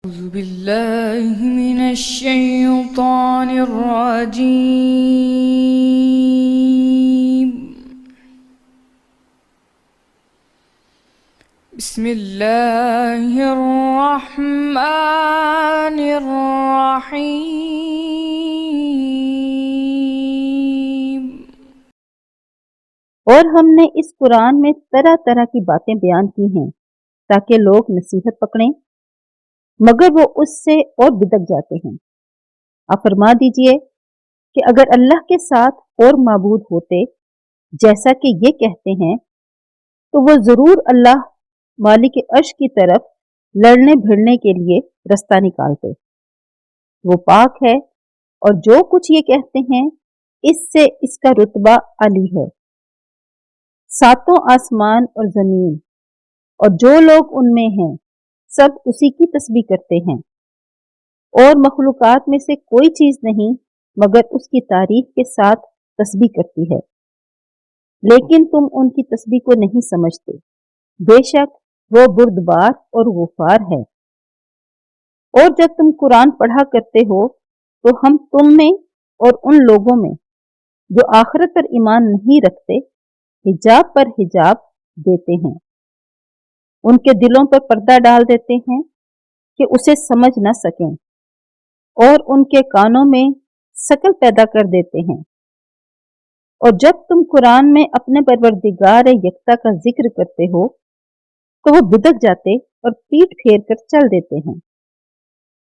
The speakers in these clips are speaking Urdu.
أعوذ بالله من الشيطان الرجيم. بسم الله الرحمن الرحيم. اور ہم نے اس قرآن میں طرح طرح کی باتیں بیان کی ہیں تاکہ لوگ نصیحت پکڑیں، مگر وہ اس سے اور بدک جاتے ہیں۔ آپ فرما دیجئے کہ اگر اللہ کے ساتھ اور معبود ہوتے جیسا کہ یہ کہتے ہیں تو وہ ضرور اللہ مالک عرش کی طرف لڑنے بھڑنے کے لیے رستہ نکالتے۔ وہ پاک ہے اور جو کچھ یہ کہتے ہیں اس سے اس کا رتبہ علی ہے۔ ساتوں آسمان اور زمین اور جو لوگ ان میں ہیں سب اسی کی تسبیح کرتے ہیں، اور مخلوقات میں سے کوئی چیز نہیں مگر اس کی تعریف کے ساتھ تسبیح کرتی ہے، لیکن تم ان کی تسبیح کو نہیں سمجھتے۔ بے شک وہ بردبار اور غفار ہے۔ اور جب تم قرآن پڑھا کرتے ہو تو ہم تم میں اور ان لوگوں میں جو آخرت پر ایمان نہیں رکھتے حجاب پر حجاب دیتے ہیں، ان کے دلوں پر پردہ ڈال دیتے ہیں کہ اسے سمجھ نہ سکیں، اور ان کے کانوں میں شکل پیدا کر دیتے ہیں۔ اور جب تم قرآن میں اپنے پروردگار یکتا کا ذکر کرتے ہو تو وہ بدک جاتے اور پیٹ پھیر کر چل دیتے ہیں۔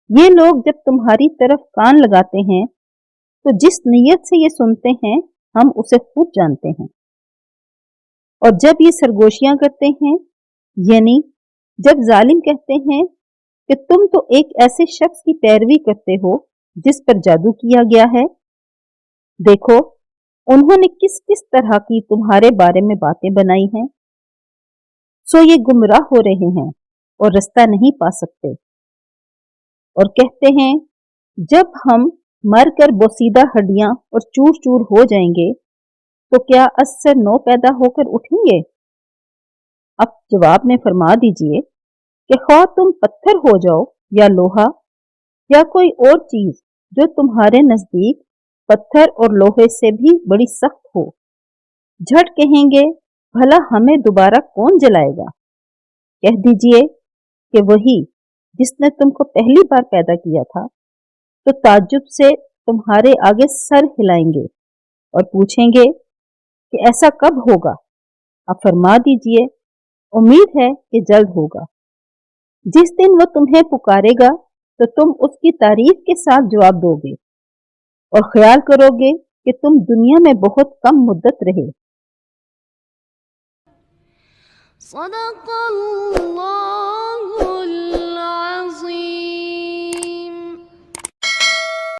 یہ لوگ جب تمہاری طرف کان لگاتے ہیں تو جس نیت سے یہ سنتے ہیں ہم اسے خوب جانتے ہیں، اور جب یہ سرگوشیاں کرتے ہیں یعنی جب ظالم کہتے ہیں کہ تم تو ایک ایسے شخص کی پیروی کرتے ہو جس پر جادو کیا گیا ہے، دیکھو انہوں نے کس کس طرح کی تمہارے بارے میں باتیں بنائی ہیں، سو یہ گمراہ ہو رہے ہیں اور رستہ نہیں پا سکتے۔ اور کہتے ہیں جب ہم مر کر بوسیدہ ہڈیاں اور چور چور ہو جائیں گے تو کیا از سے نو پیدا ہو کر اٹھیں گے؟ اب جواب میں فرما دیجئے کہ خواہ تم پتھر ہو جاؤ یا لوہا یا کوئی اور چیز جو تمہارے نزدیک پتھر اور لوہے سے بھی بڑی سخت ہو، جھٹ کہیں گے بھلا ہمیں دوبارہ کون جلائے گا؟ کہہ دیجئے کہ وہی جس نے تم کو پہلی بار پیدا کیا تھا، تو تعجب سے تمہارے آگے سر ہلائیں گے اور پوچھیں گے کہ ایسا کب ہوگا؟ اب فرما دیجئے امید ہے کہ جلد ہوگا۔ جس دن وہ تمہیں پکارے گا تو تم اس کی تعریف کے ساتھ جواب دو گے اور خیال کرو گے کہ تم دنیا میں بہت کم مدت رہے۔ صدق اللہ